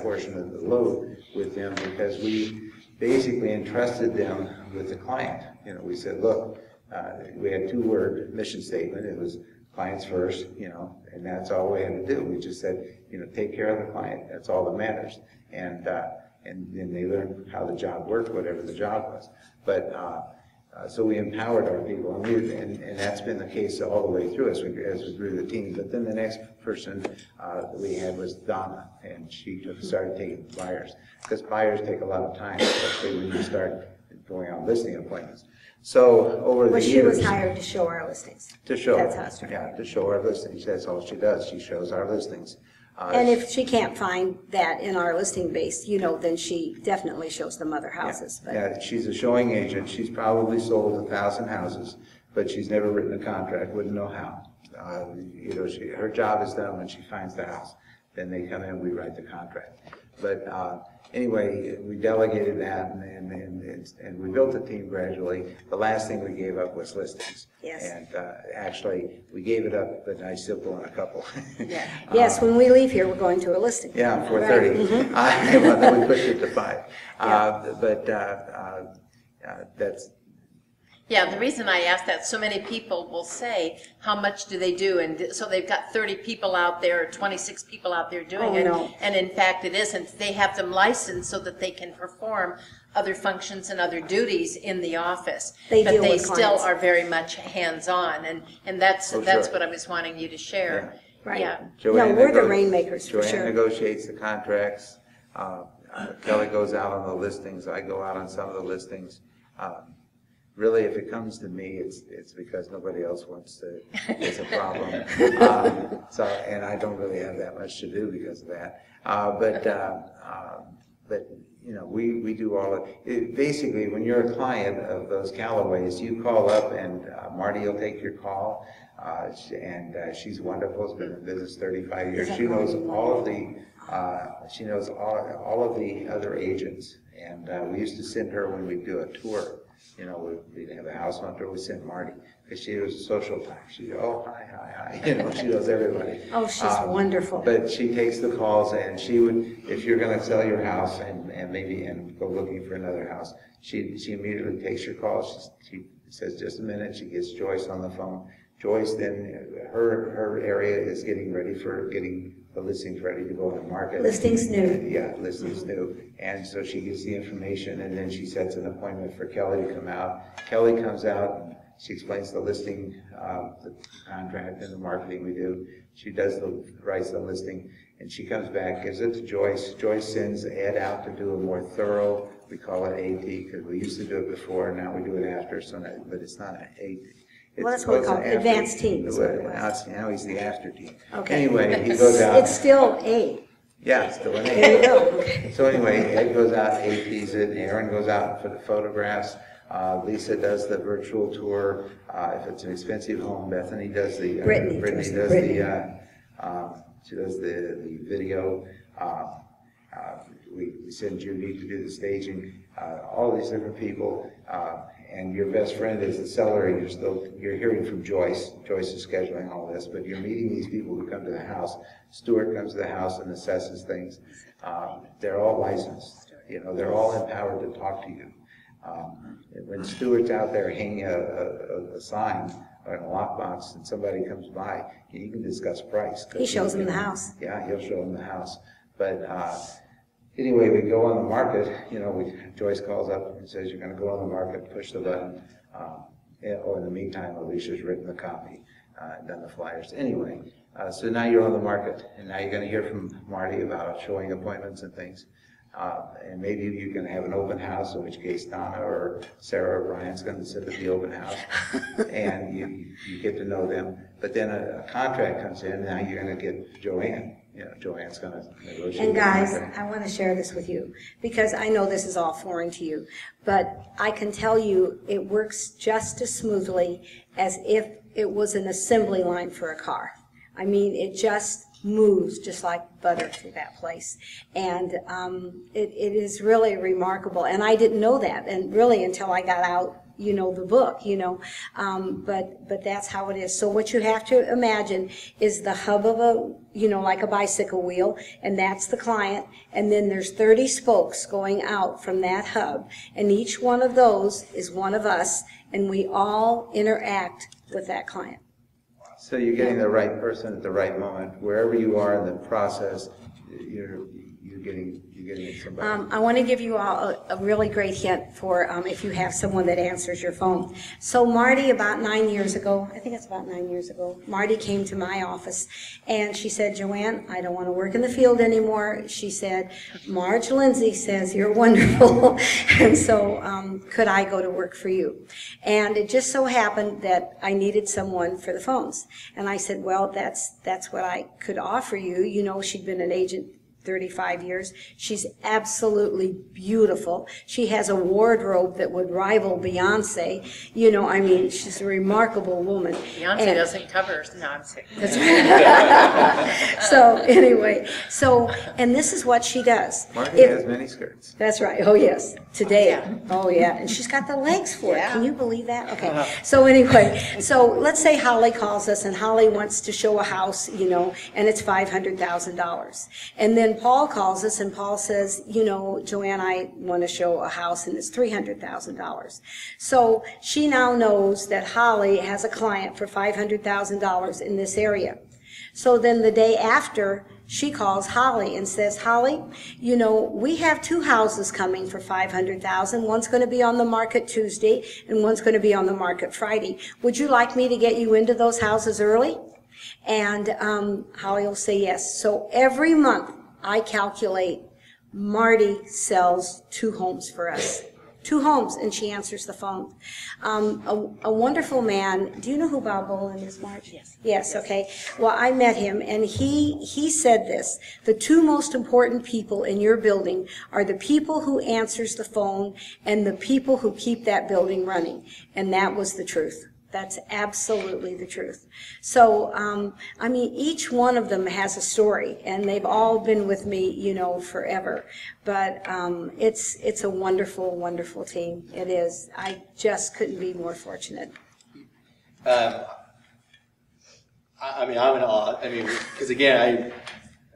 portion of the load with them because we basically entrusted them with the client. You know, we said, look, we had 2-word mission statement. It was clients first, you know, and that's all we had to do. We just said, you know, take care of the client. That's all that matters. And then they learned how the job worked, whatever the job was. But so we empowered our people, and that's been the case all the way through as we grew the team. But then the next person that we had was Donna, and she started taking buyers, because buyers take a lot of time, especially when you start going on listing appointments. So over the years, she was hired to show our listings. To show, that's how it started. Yeah, to show our listings. That's all she does. She shows our listings. And if she can't find that in our listing base, you know, then she definitely shows them other houses. Yeah, yeah, she's a showing agent. She's probably sold 1,000 houses, but she's never written a contract. Wouldn't know how. You know, her job is done when she finds the house. Then they come in, we write the contract. But anyway, we delegated that, and we built a team gradually. The last thing we gave up was listings. Yes. And actually, we gave it up, but I still go in a couple. Yeah. Yes, when we leave here, we're going to a listing. Yeah, 4:30. Right. Well, then we pushed it to 5. Yeah. But that's. Yeah, the reason I ask that, so many people will say, how much do they do? And so they've got 30 people out there, or 26 people out there doing it. No. And in fact, it isn't. They have them licensed so that they can perform other functions and other duties in the office. But they still are very much hands-on. And that's sure. what I was wanting you to share. Yeah. Right. Yeah. JoAnn we're the rainmakers for JoAnn sure. negotiates the contracts. Kelly goes out on the listings. I go out on some of the listings. Really, if it comes to me, it's because nobody else wants to. It's a problem. And I don't really have that much to do because of that. But you know, we do all of it. Basically, when you're a client of those Callaways, you call up and Marty will take your call. She's wonderful. She's been in business 35 years. She knows all of the. She knows all of the other agents, and we used to send her when we do a tour. You know, we'd have a house hunter. We sent Marty because she was a social type. She hi. You know, she knows everybody. Oh, she's wonderful. But she takes the calls, and she would, if you're going to sell your house and go looking for another house, she immediately takes your calls. She says, just a minute. She gets Joyce on the phone. Joyce then, her area is getting the listings ready to go on the market. Listings new. Yeah, listings new. And so she gets the information, and then she sets an appointment for Kelly to come out. Kelly comes out, and she explains the listing, the contract and the marketing we do. She writes the listing, and she comes back, gives it to Joyce. Joyce sends Ed out to do a more thorough, we call it AT, because we used to do it before, and now we do it after, but it's not an AT. Well, that's what we call advanced team. Now he's the after team. Okay. Anyway, he goes out. It's still A. Yeah, it's still an A. There you go. Okay. So anyway, Ed goes out, APs it, Aaron goes out for the photographs, Lisa does the virtual tour, if it's an expensive home, Bethany does the, Brittany does she does the video, we send Judy to do the staging, all these different people, and your best friend is the seller, and you're hearing from Joyce. Joyce is scheduling all this, but you're meeting these people who come to the house. Stuart comes to the house and assesses things. They're all licensed. You know, they're all empowered to talk to you. When Stuart's out there hanging a sign or in a lockbox and somebody comes by, you can discuss price. He shows them the house. Yeah, he'll show them the house. But anyway, we go on the market. You know, Joyce calls up and says, you're going to go on the market, push the button. In the meantime, Alicia's written the copy, done the flyers. Anyway, so now you're on the market, and now you're going to hear from Marty about showing appointments and things. And maybe you're going to have an open house, in which case Donna or Sarah or Brian's going to sit at the open house, and you get to know them. But then a contract comes in, and now you're going to get JoAnn. You know, JoAnn's going to negotiate. And guys, I want to share this with you because I know this is all foreign to you, but I can tell you it works just as smoothly as if it was an assembly line for a car. I mean, it just moves just like butter through that place. And it is really remarkable. And I didn't know that, and really until I got out you know, the book, you know, but that's how it is. So what you have to imagine is the hub of a, you know, like a bicycle wheel, and that's the client, and then there's 30 spokes going out from that hub, and each one of those is one of us, and we all interact with that client. So you're getting the right person at the right moment. Wherever you are in the process, you're getting somebody. I want to give you all a really great hint for if you have someone that answers your phone. So Marty, about 9 years ago, I think it's about 9 years ago, Marty came to my office and she said, JoAnn, I don't want to work in the field anymore. She said, Marge Lindsay says you're wonderful, and so could I go to work for you? And it just so happened that I needed someone for the phones. And I said, well, that's what I could offer you. You know, she'd been an agent 35 years. She's absolutely beautiful. She has a wardrobe that would rival Beyonce. You know, I mean, she's a remarkable woman. Beyonce doesn't cover. No, I'm sick. That's right. So anyway, and this is what she does. Marty has many skirts. That's right. Oh, yes. Today. Yeah. Oh, yeah. And she's got the legs for it. Yeah. Can you believe that? Okay. So anyway, so let's say Holly calls us and Holly wants to show a house, you know, and it's $500,000. And then Paul calls us and Paul says, you know, JoAnn, I want to show a house and it's $300,000. So she now knows that Holly has a client for $500,000 in this area. So then the day after, she calls Holly and says, Holly, you know, we have 2 houses coming for $500,000. One's going to be on the market Tuesday and one's going to be on the market Friday. Would you like me to get you into those houses early? And Holly will say yes. So every month I calculate Marty sells 2 homes for us. 2 homes, and she answers the phone. A wonderful man. Do you know who Bob Boland is, Marge? Yes. Yes, okay. Well, I met him, and he said this: the 2 most important people in your building are the people who answers the phone and the people who keep that building running. And that was the truth. That's absolutely the truth. So, I mean, each one of them has a story, and they've all been with me, you know, forever. But it's a wonderful, wonderful team. It is. I just couldn't be more fortunate. I mean, I'm in awe. I mean, because again,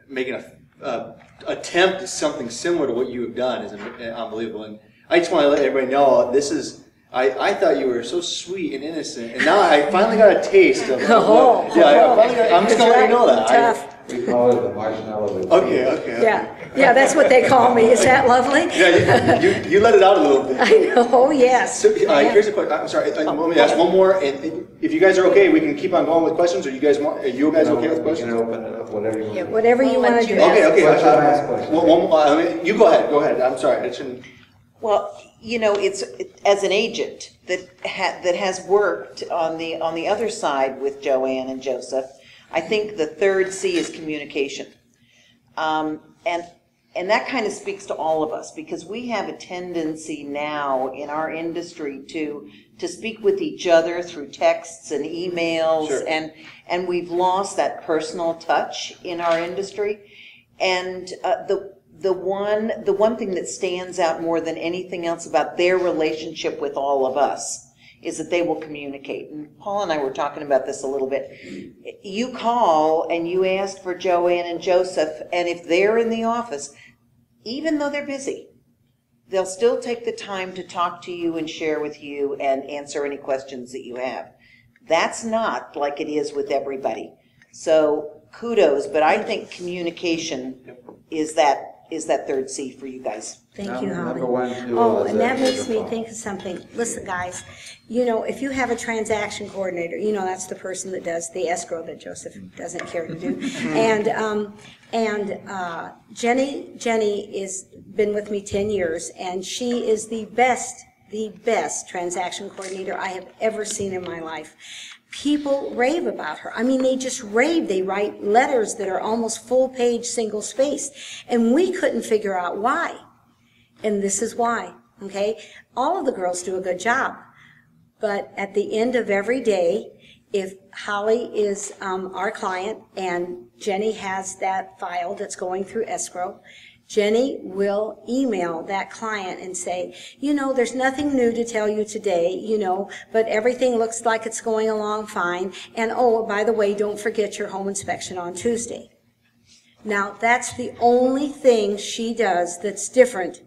making a attempt at something similar to what you have done is unbelievable. And I just want to let everybody know this is. I thought you were so sweet and innocent, and now I finally got a taste of it. I'm just going to let you know that. Tough. We call it the marshmallow. Okay. Yeah, that's what they call me. Is that lovely? Yeah, you let it out a little bit. I know. Oh, yes. So, here's a question. I'm sorry. Let me ask one more, and if you guys are okay, we can keep on going with questions. Or are you guys okay with questions? You can open it up, whatever you want. Yeah, whatever you want to do. Okay. What's our last question? You go ahead. Go ahead. I'm sorry. I shouldn't. Well, you know, it's as an agent that has worked on the other side with JoAnn and Joseph. I think the 3rd C is communication, and that kind of speaks to all of us, because we have a tendency now in our industry to speak with each other through texts and emails, Sure. and we've lost that personal touch in our industry, and the one thing that stands out more than anything else about their relationship with all of us is that they will communicate. And Paul and I were talking about this a little bit. You call and you ask for JoAnn and Joseph, and if they're in the office, even though they're busy, they'll still take the time to talk to you and share with you and answer any questions that you have. That's not like it is with everybody. So kudos, but I think communication is that 3rd C for you guys. Thank you, Holly. Number 1, 2. Oh, and that makes me think of something. Listen, guys, you know, if you have a transaction coordinator, you know, that's the person that does the escrow that Joseph doesn't care to do. And Jenny is been with me 10 years, and she is the best transaction coordinator I have ever seen in my life. People rave about her. I mean, they just rave. They write letters that are almost full-page, single-spaced. And we couldn't figure out why. And this is why, okay? All of the girls do a good job. But at the end of every day, if Holly is our client and Jenny has that file that's going through escrow, Jenny will email that client and say, you know, there's nothing new to tell you today, you know, but everything looks like it's going along fine. And oh, by the way, don't forget your home inspection on Tuesday. Now, that's the only thing she does that's different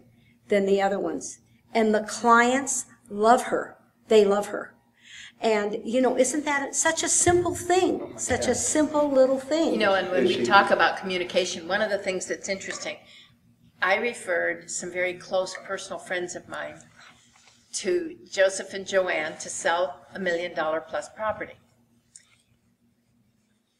than the other ones. And the clients love her. They love her. And, you know, isn't that such a simple thing? Such a simple little thing. You know, and when we talk about communication, one of the things that's interesting, I referred some very close personal friends of mine to Joseph and JoAnn to sell $1 million plus property.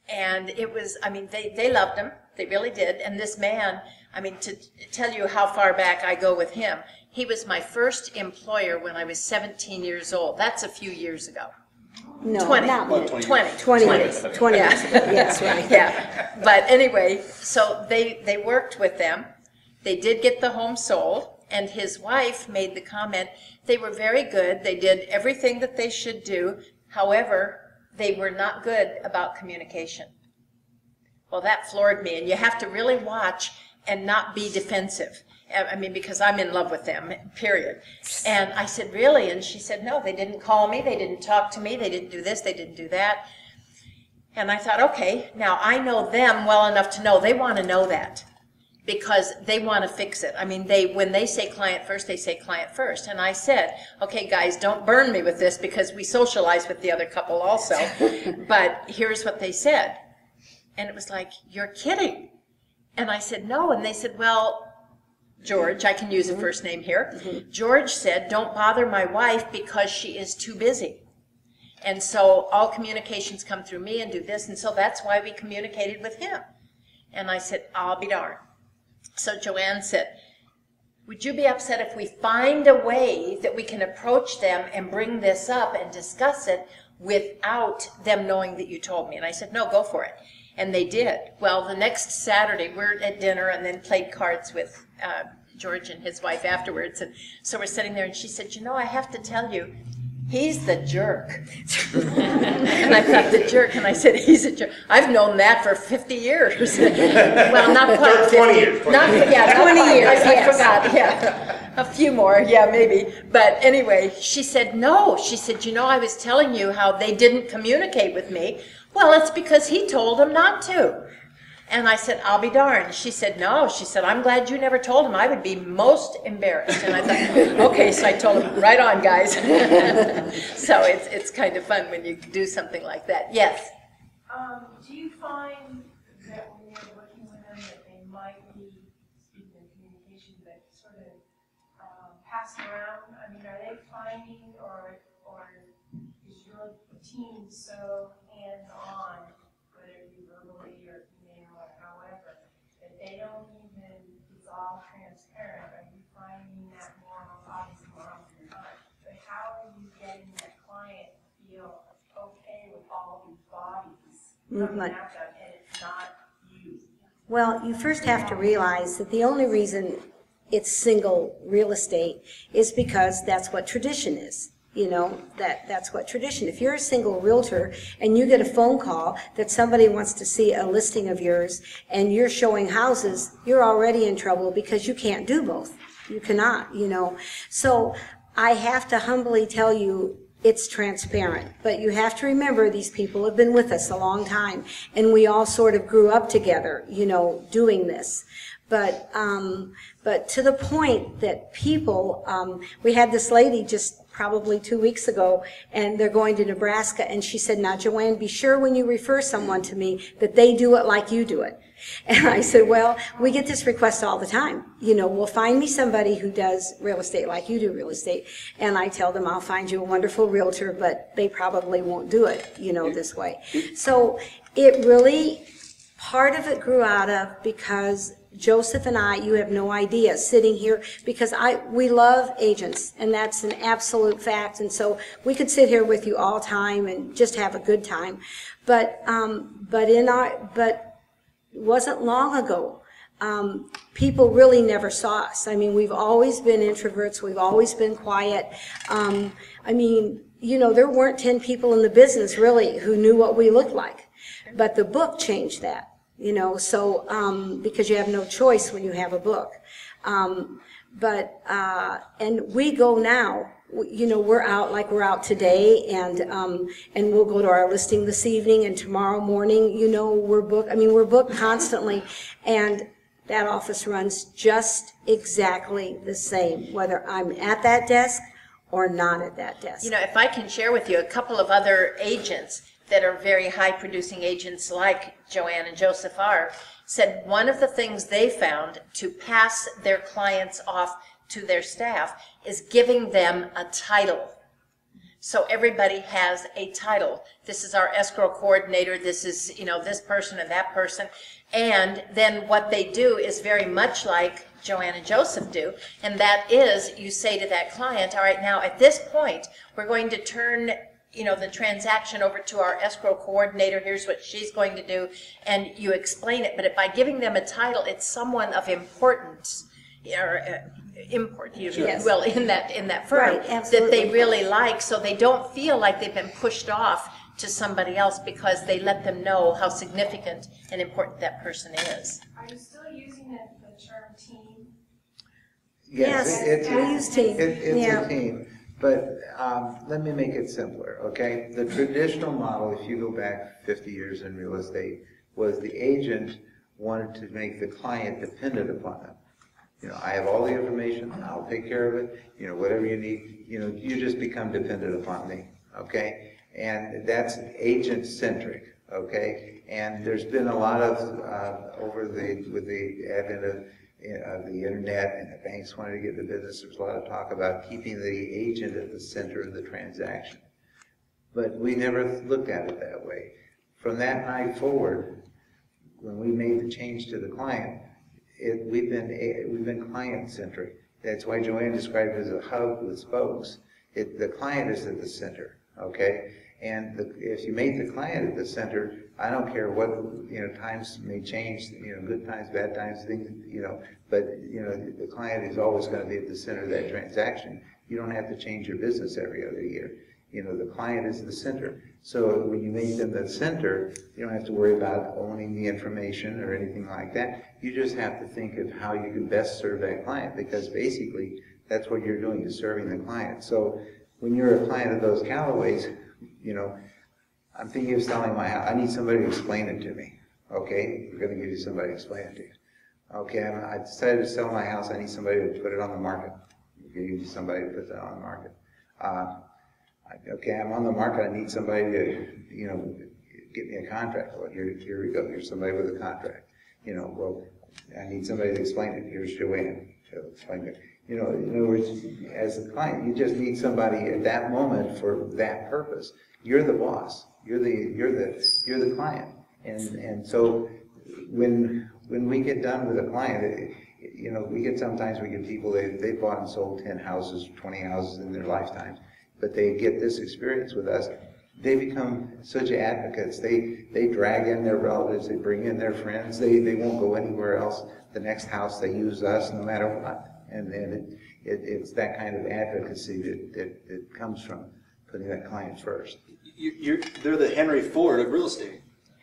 And it was, I mean, they loved him. They really did. And this man, I mean, to tell you how far back I go with him, he was my first employer when I was 17 years old. That's a few years ago. No, 20. not Well, 20. 20. 20 years. 20 Yeah. years ago. Yes, right. Yeah. But anyway, so they worked with them. They did get the home sold, and his wife made the comment, they were very good. They did everything that they should do. However, they were not good about communication. Well, that floored me, and you have to really watch and not be defensive. I mean, because I'm in love with them, period. And I said, really? And she said, no, they didn't call me, they didn't talk to me, they didn't do this, they didn't do that. And I thought, okay, now I know them well enough to know they want to know that, because they want to fix it. I mean, when they say client first, they say client first. And I said, okay, guys, don't burn me with this, because we socialize with the other couple also. But here's what they said. And it was like, you're kidding. And I said, no. And they said, well, George, I can use a first name here. George said, don't bother my wife because she is too busy. And so all communications come through me and do this. And so that's why we communicated with him. And I said, I'll be darned. So JoAnn said, would you be upset if we find a way that we can approach them and bring this up and discuss it without them knowing that you told me? And I said, no, go for it. And they did. Well, the next Saturday, we're at dinner and then played cards with George and his wife afterwards. And so we're sitting there, and she said, you know, I have to tell you, he's the jerk. And I thought, the jerk? And I said, he's a jerk. I've known that for 50 years. Well, not quite 50. 20 years. 20 years. Yeah, 20 years, I yes. forgot, yeah. A few more, yeah, maybe. But anyway, she said, no. She said, you know, I was telling you how they didn't communicate with me. Well, it's because he told them not to. And I said, I'll be darned. She said, no. She said, I'm glad you never told him. I would be most embarrassed. And I thought, okay, so I told him, right on, guys. So it's kind of fun when you do something like that. Yes? Do you find that when you're working with them that they might be, speaking of communication, but sort of passing around? I mean, are they finding, or is your team so hands-on, whether it be verbally or email or however, that they don't even, it's all transparent? Are you finding that more, obviously more often than not, but how are you getting that client to feel okay with all these bodies coming at them and it's not you? Well, you first have to realize that the only reason it's single real estate is because that's what tradition is. You know, that's what tradition. If you're a single realtor and you get a phone call that somebody wants to see a listing of yours and you're showing houses, you're already in trouble because you can't do both. You cannot, you know. So I have to humbly tell you, it's transparent. But you have to remember, these people have been with us a long time, and we all sort of grew up together, you know, doing this. But to the point that people, we had this lady just probably 2 weeks ago, and they're going to Nebraska, and she said, now, JoAnn, be sure when you refer someone to me that they do it like you do it. And I said, well, we get this request all the time. You know, well, find me somebody who does real estate like you do real estate. And I tell them, I'll find you a wonderful realtor, but they probably won't do it, you know, this way. So it really, part of it grew out of because Joseph and I, you have no idea, sitting here, because we love agents, and that's an absolute fact. And so we could sit here with you all time and just have a good time. But it wasn't long ago. People really never saw us. I mean, we've always been introverts. We've always been quiet. I mean, you know, there weren't 10 people in the business really who knew what we looked like. But the book changed that. you know, so, because you have no choice when you have a book. And we go now, you know, we're out today, and we'll go to our listing this evening, and tomorrow morning, you know, we're booked constantly, and that office runs just exactly the same, whether I'm at that desk or not at that desk. You know, if I can share with you a couple of other agents that are very high-producing agents like JoAnn and Joseph are, said one of the things they found to pass their clients off to their staff is giving them a title. So everybody has a title. This is our escrow coordinator, this is, you know, this person and that person. And then what they do is very much like JoAnn and Joseph do, and that is you say to that client, all right, now at this point, we're going to turn, you know, the transaction over to our escrow coordinator, here's what she's going to do, and you explain it. But by giving them a title, it's someone of importance, or import, you will, in that firm, Right, that they really like, so they don't feel like they've been pushed off to somebody else because they let them know how significant and important that person is. Are you still using the term team? Yes, we use team. It's Yeah. a team, but let me make it simpler, okay? The traditional model, if you go back 50 years in real estate, was the agent wanted to make the client dependent upon them. You know, I have all the information, I'll take care of it, you know, whatever you need, you know, you just become dependent upon me, okay? And that's agent-centric, okay? And there's been a lot of, with the advent of the internet and the banks wanting to get into business, there's a lot of talk about keeping the agent at the center of the transaction. But we never looked at it that way. From that night forward, when we made the change to the client, we've been client-centric. That's why JoAnn described it as a hub with spokes. The client is at the center, okay? And if you make the client at the center, I don't care what, you know, times may change, you know, good times, bad times, things, you know, but, you know, the client is always going to be at the center of that transaction. You don't have to change your business every other year. You know, the client is the center. So when you make them the center, you don't have to worry about owning the information or anything like that. You just have to think of how you can best serve that client, because basically that's what you're doing, is serving the client. So when you're a client of Those Callaways, you know, I'm thinking of selling my house. I need somebody to explain it to me. Okay, we're going to give you somebody to explain it to you. Okay, I decided to sell my house. I need somebody to put it on the market. We're going to give you somebody to put that on the market. Okay, I'm on the market. I need somebody to, you know, get me a contract. Well, here we go. Here's somebody with a contract. You know, well, I need somebody to explain it. Here's JoAnn. She'll explain it. You know, in other words, as a client, you just need somebody at that moment for that purpose. You're the boss. You're the client. And so when we get done with a client, you know, sometimes we get people, they bought and sold 10 houses, 20 houses in their lifetime, but they get this experience with us. They become such advocates. They drag in their relatives, they bring in their friends, they won't go anywhere else. The next house, they use us no matter what. And it's that kind of advocacy that comes from putting that client first. They're the Henry Ford of real estate.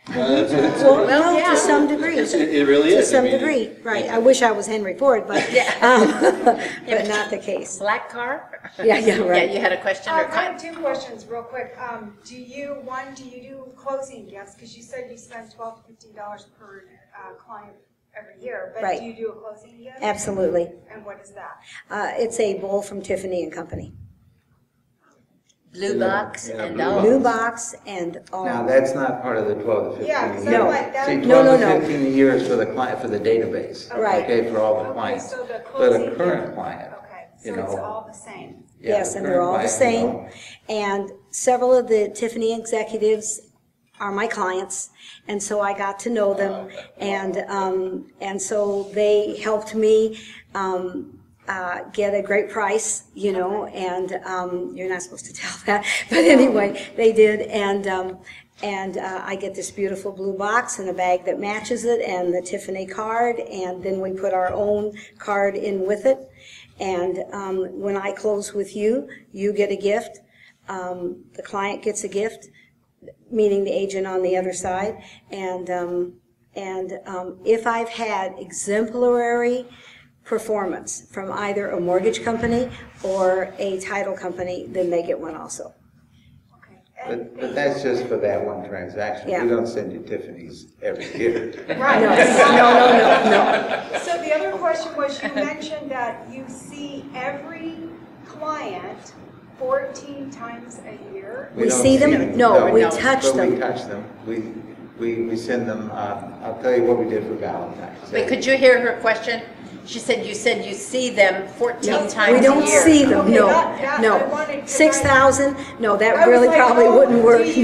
Well, to some degree. It really is. To some degree, right. I wish I was Henry Ford, but but not the case. Black car? Yeah, right. Yeah, you had a question? I have two questions real quick. Do you do closing gifts? Because you said you spend $12 to $15 per client every year, but Right. do you do a closing gift? Absolutely. And what is that? It's a bowl from Tiffany and Company. Blue box Yeah, and blue all. New box and all. Now, that's not part of the 12 to 15 Yeah, a because year. No. like that. See, No, 12 no. to 15 a year is for the client, for the database. Right. Okay, for all the Okay, clients. so the But closing a current gift- client. Okay, you so it's know, all the same. yeah, Yes, the and they're all the current same. client, And several of the Tiffany executives are my clients, and so I got to know them, and so they helped me get a great price, you know, and you're not supposed to tell that, but anyway, they did, and I get this beautiful blue box and a bag that matches it, and the Tiffany card, and then we put our own card in with it, and when I close with you, you get a gift, the client gets a gift, meaning the agent on the other side, and And if I've had exemplary performance from either a mortgage company or a title company, then they get one also. But that's just for that one transaction. Yeah. We don't send you Tiffany's every year. Right. No. So the other question was, you mentioned that you see every client 14 times a year. We don't see them? No, we touch But we them. touch them. We send them, I'll tell you what we did for Valentine's Day. Wait, could you hear her question? She said you see them 14 times a year. We don't see them, Okay, no, that I no. wanted to 6,000, no, I that was really like, probably oh, wouldn't work, do you?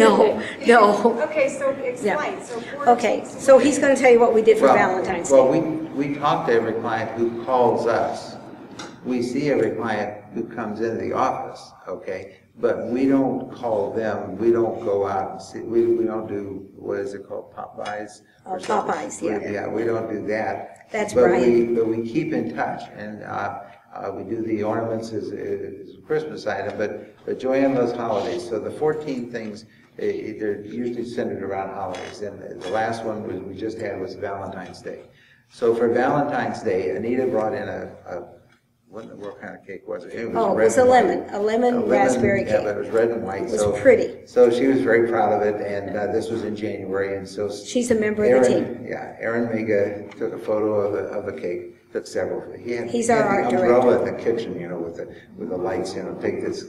no. Okay, so explain, so 14. Okay, so he's gonna tell you what we did for Valentine's Well, Day. we talk to every client who calls us. We see every client who comes into the office, okay? But we don't call them, we don't go out and see, we don't do, what is it called, Popeyes? or Oh, something? Popeyes, yeah. Yeah, we don't do that. That's But Brian. But we keep in touch, and we do the ornaments as a Christmas item, but JoAnn loves holidays, so the 14 things, they're usually centered around holidays, and the last one we just had was Valentine's Day. So for Valentine's Day, Anita brought in what kind of cake was it? It Oh, it red was a and lemon, white. a lemon raspberry Yeah, but cake. it was red and white. It was so pretty. So she was very proud of it, and this was in January, and so She's a member of the team. Yeah, Aaron Mega took a photo of the cake, took several. He's our art the umbrella in the kitchen, you know, with the lights, you know, take this.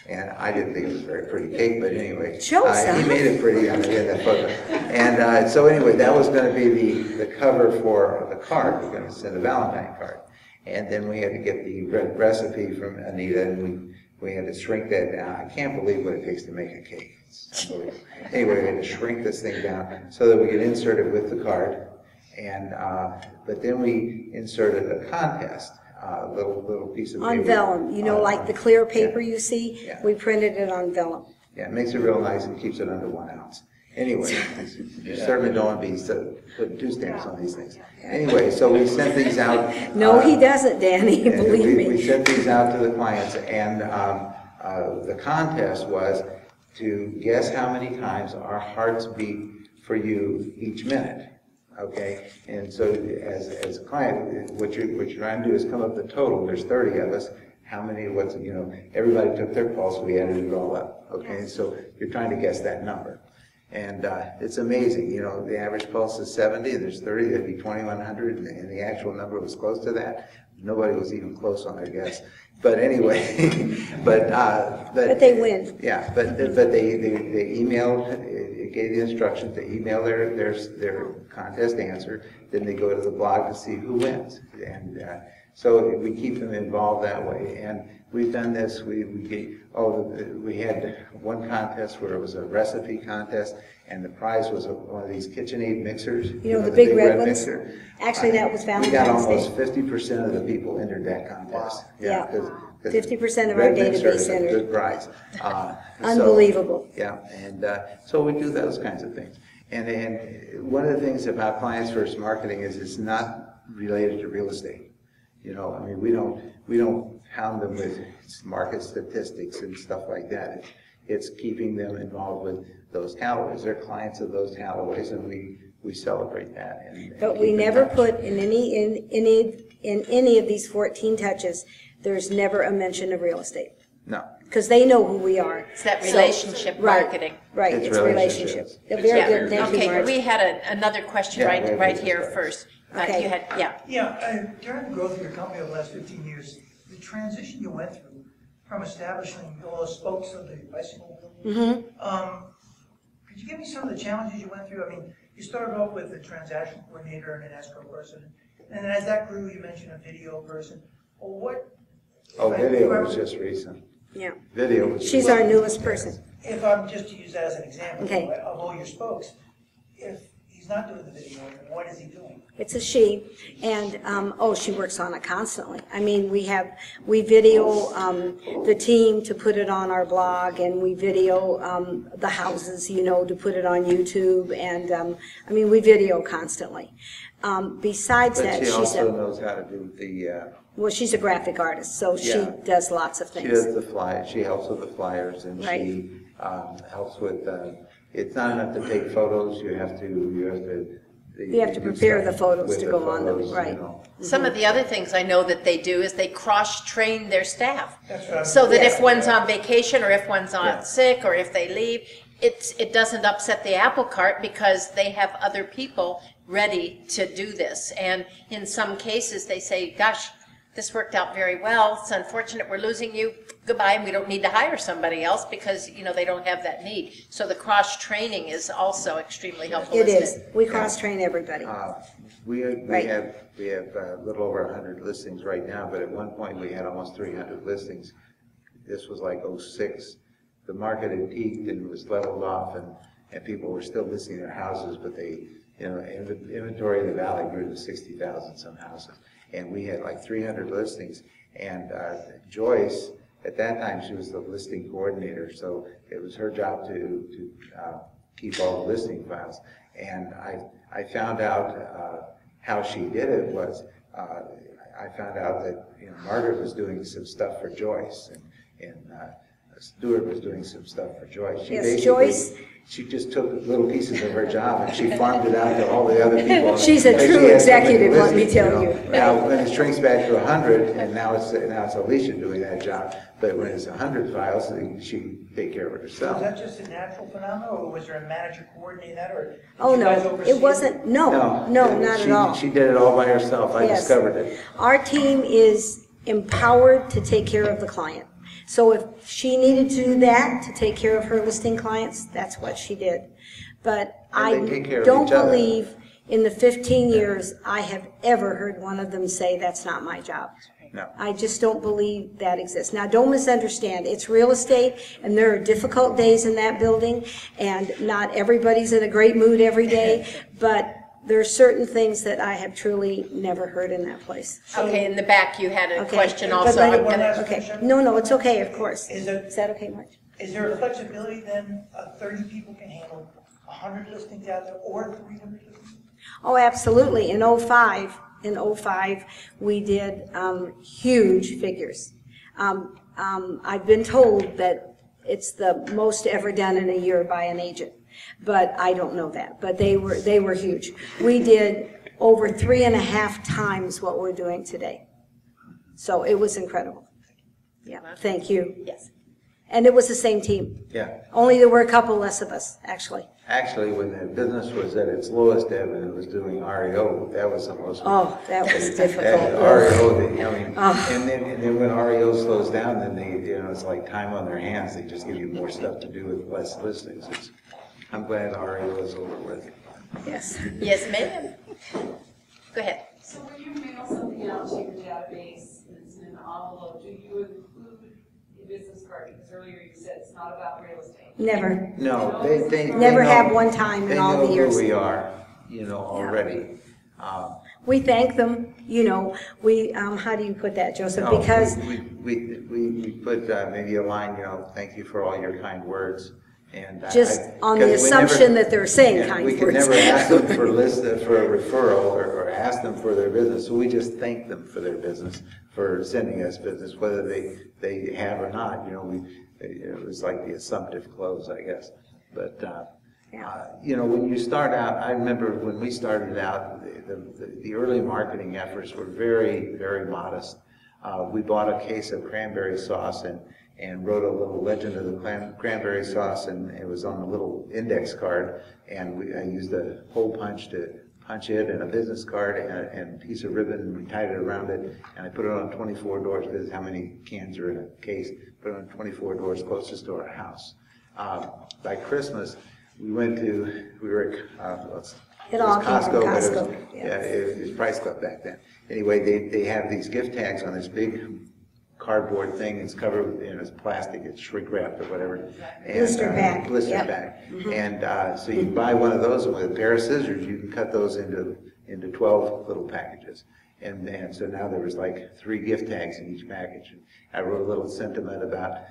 And I didn't think it was a very pretty cake, but anyway. Joseph. He made it pretty on the end of that photo. And so anyway, that was going to be the cover for the card. We're going to send a Valentine card. And then we had to get the recipe from Anita, and we had to shrink that down. I can't believe what it takes to make a cake. It's unbelievable. Anyway, we had to shrink this thing down so that we could insert it with the card. And but then we inserted a contest, a little piece of paper. On vellum, you know, like the clear paper you see? Yeah. We printed it on vellum. Yeah, it makes it real nice and keeps it under 1 ounce. Anyway, you certainly don't want to be putting 2 stamps on these things. Anyway, so we sent these out. No, he doesn't, Danny, and believe we me. sent these out to the clients, and the contest was to guess how many times our hearts beat for you each minute. Okay, and so as a client, what you're trying to do is come up with the total. There's 30 of us. How many? Everybody took their pulse. We added it all up. Okay, so you're trying to guess that number. And it's amazing, you know, the average pulse is 70, there's 30, that'd be 2,100, and the actual number was close to that. Nobody was even close on their guess. But anyway, but they win. Yeah, but they emailed, it gave the instructions to email their contest answer, then they go to the blog to see who wins. And so we keep them involved that way. And we've done this, we had one contest where it was a recipe contest, and the prize was one of these KitchenAid mixers. You know, the big red ones? mixer. Actually, that was Valentine's We got Day. almost 50% of the people entered that contest. Yeah. 'cause 50% of red our mixer database is a entered. good prize. Unbelievable. Yeah, and so we do those kinds of things. And one of the things about Clients First Marketing is it's not related to real estate. You know, I mean, we don't hound them with market statistics and stuff like that. It's keeping them involved with Those Callaways. They're clients of Those Callaways, and we celebrate that. But we never put in any of these 14 touches, there's never a mention of real estate. No. Because they know who we are. It's that So- relationship right, marketing. Right, It's it's relationship. relationships. They're very good, thank you, Okay, Marge. we had another question Yeah, we have right business here cards. first. Okay. You had, yeah. Yeah, during the growth of your company over the last 15 years, the transition you went through from establishing all the spokes of the bicycle building, could you give me some of the challenges you went through? I mean, you started off with a transaction coordinator and an escrow person, and then as that grew, you mentioned a video person. Well, what? Video was just recent. Yeah. Video was She's our newest person. If I'm just to use that as an example Okay. of all your spokes, if he's not doing the video, then what is he doing? It's a she, and, she works on it constantly. I mean, we video the team to put it on our blog, and we video the houses, you know, to put it on YouTube, and, we video constantly. Besides But that, she she's also knows how to do she's a graphic artist, so she Yeah. does lots of she things. does the flyers, she helps with the flyers, and Right. she helps with, it's not enough to take photos, you have to You have to prepare the photos to go on them, right. Some of the other things I know that they do is they cross-train their staff. That's what I'm. So that if Yeah. one's on vacation, or if one's on Yeah. sick, or if they leave, it doesn't upset the apple cart because they have other people ready to do this. And in some cases, they say, gosh, this worked out very well. It's unfortunate we're losing you. Goodbye, and we don't need to hire somebody else because, they don't have that need. So the cross-training is also extremely helpful, It isn't is. it? We cross-train everybody. We Right. have a little over 100 listings right now, but at one point we had almost 300 listings. This was like '06. The market had peaked and was leveled off, and people were still listing their houses, but they, inventory in the valley grew to 60,000 some houses. And we had like 300 listings. And Joyce, at that time, she was the listing coordinator, so it was her job to keep all the listing files. And I found out how she did it was, I found out that Margaret was doing some stuff for Joyce, and Stuart was doing some stuff for Joyce. Yes, Joyce. She just took little pieces of her job and she farmed it out to all the other people. She's a And she true had so many executive, let me listings, tell you. Now, when it shrinks back to 100, and now it's Alicia doing that job, but when it's 100 files, she can take care of it Was herself. that just a natural phenomenon, or was there a manager coordinating that, or? did Oh, you guys no, oversee it wasn't, no, not at all. She did it all by herself. I Yes. discovered it. Our team is empowered to take care of the client. So if she needed to do that, to take care of her listing clients, that's what she did. But And they take care I of don't each other. believe in the 15 years I have ever heard one of them say, that's not my job. No. I just don't believe that exists. Now, don't misunderstand. It's real estate, and there are difficult days in that building, and not everybody's in a great mood every day, but there are certain things that I have truly never heard in that place. Okay, in the back, you had a Okay. question But also. let I'm it- One gonna- last Okay, question. no, it's okay, of course. Is there, Is that okay, Marge? is there a flexibility then, 30 people can handle 100 listings out there, or 300 listings? Oh, absolutely. In '05, we did huge figures. I've been told that it's the most ever done in a year by an agent, but I don't know that. But they were huge. We did over 3.5 times what we're doing today. So it was incredible. Yeah, thank you. Yes. And it was the same team. Yeah. Only there were a couple less of us, actually. Actually, when the business was at its lowest ebb and it was doing REO, that was the most. Oh, that was difficult. REO, and Oh. then when REO slows down, then it's like time on their hands. They just give you more stuff to do with less listings. I'm glad REO is over with. Yes. Yes, ma'am. Go ahead. So when you mail something out to your database and it's in an envelope, do you include a business card? Because earlier you said it's not about real estate. Never. No, they Never know- have one time in all the years. They know who we are, already. We thank them, we, how do you put that, Joseph? No, Because, we put maybe a line, thank you for all your kind words. And just on the assumption that they're saying kind We could words. never ask them for a referral or ask them for their business, so we just thank them for their business, for sending us business, whether they have or not, it was like the assumptive close, I guess. But, when you start out, I remember when we started out, the early marketing efforts were very, very modest. We bought a case of cranberry sauce and wrote a little legend of the cranberry sauce, and it was on a little index card, and I used a hole punch to punch it, and a business card, and a piece of ribbon, and we tied it around it, and I put it on 24 doors. This is how many cans are in a case. Put it on 24 doors closest to our house. By Christmas, we were at It all came from Costco, but Costco, it was Price Club back then. Anyway, they have these gift tags on this big cardboard thing. It's covered, it's plastic, it's shrink wrapped or whatever. And, Blister pack, Blister yep. pack. And so you can buy one of those, and with a pair of scissors, you can cut those into 12 little packages. And so now there was like 3 gift tags in each package. And I wrote a little sentiment about,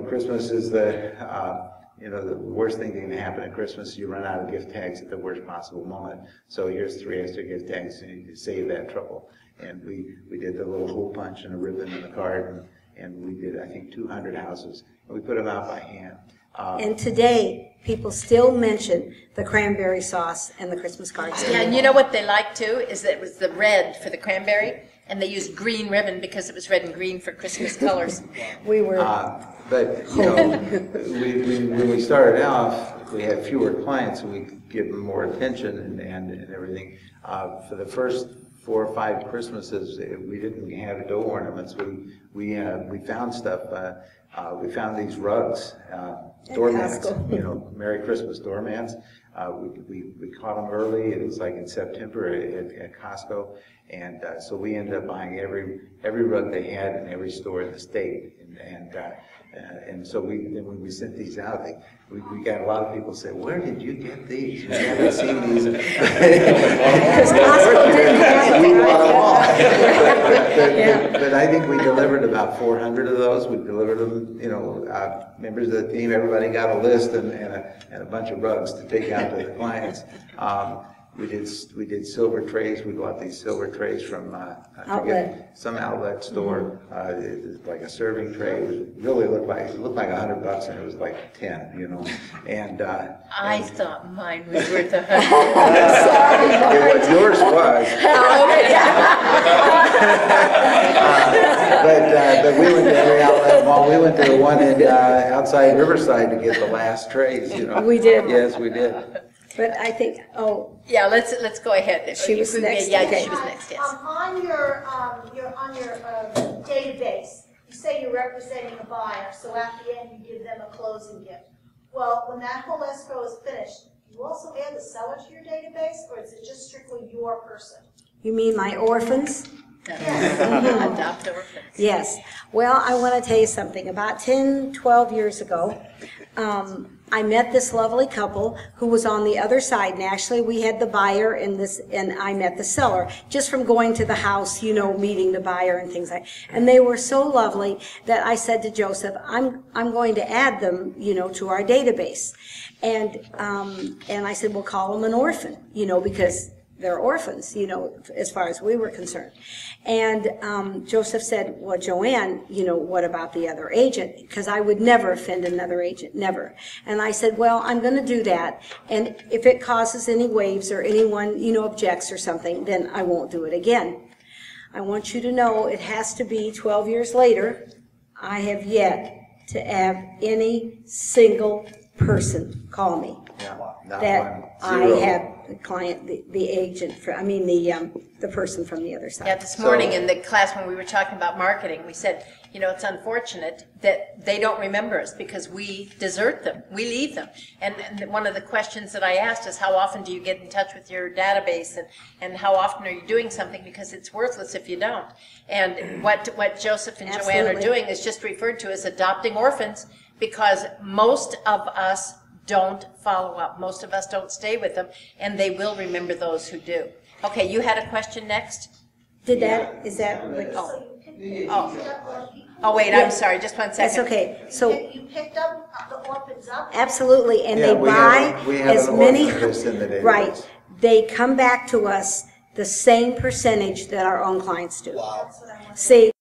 Christmas is the worst thing that can happen at Christmas. You run out of gift tags at the worst possible moment. So here's 3 extra gift tags, and you save that trouble. And we did the little hole punch and a ribbon and a card, and we did, I think, 200 houses. And we put them out by hand. and today, people still mention the cranberry sauce and the Christmas cards. Yeah, and you know what they like too, is that it was the red for the cranberry, and they used green ribbon because it was red and green for Christmas colors. We were, But, you know, when we started out, we had fewer clients, and we could give them more attention and everything. For the first 4 or 5 Christmases, we didn't have dough ornaments. We found stuff. We found these rugs, doormats, you know, Merry Christmas doormats. We caught them early. It was like in September at Costco, and so we ended up buying every rug they had in every store in the state. And so when we sent these out, we got a lot of people say, "Where did you get these? We haven't seen these." because Costco didn't have We it. bought them all. But I think we delivered about 400 of those. We delivered them, you know, members of the team, everybody got a list and a bunch of rugs to take out to the clients. We did silver trays. We bought these silver trays from I forget, some outlet store. It was like a serving tray. It really looked like $100, and it was like 10, you know. And I thought mine was worth $100. yours was. But we went to every outlet mall. We went to the one outside Riverside to get the last trays. You know. We did. Yes, we did. But I think, Yeah, let's go ahead. She was next. Yeah, Okay. she was next, yes. On your database, you say you're representing a buyer, so at the end you give them a closing gift. Well, when that whole escrow is finished, you also add the seller to your database, or is it just strictly your person? you mean my orphans? Adopt orphans. Yes. Well, I want to tell you something. About 10, 12 years ago, I met this lovely couple who was on the other side, and actually we had the buyer and I met the seller just from going to the house, you know, meeting the buyer and things like that. And they were so lovely that I said to Joseph, I'm going to add them, you know, to our database. And I said, we'll call them an orphan, you know, because they're orphans, you know, as far as we were concerned. And Joseph said, well, JoAnn, you know, what about the other agent? Because I would never offend another agent, never. And I said, well, I'm going to do that. And if it causes any waves or anyone, you know, objects or something, then I won't do it again. I want you to know it has to be 12 years later. I have yet to have any single person call me Not that one. I Zero. have the client, the agent, the person from the other side. Yeah, this morning in the class when we were talking about marketing, we said, you know, it's unfortunate that they don't remember us because we desert them, we leave them. And one of the questions that I asked is, how often do you get in touch with your database, and how often are you doing something, because it's worthless if you don't. And what Joseph and JoAnn are Absolutely. doing is just referred to as adopting orphans, because most of us don't follow up. Most of us don't stay with them, and they will remember those who do. Okay, you had a question next? Is that, Oh, wait, I'm sorry, just 1 second. that's okay. So, You picked up the orphans up? absolutely, and Yeah, they we buy have as an many, orphan list in the database. right. They come back to us the same percentage that our own clients do. That's what I want. See,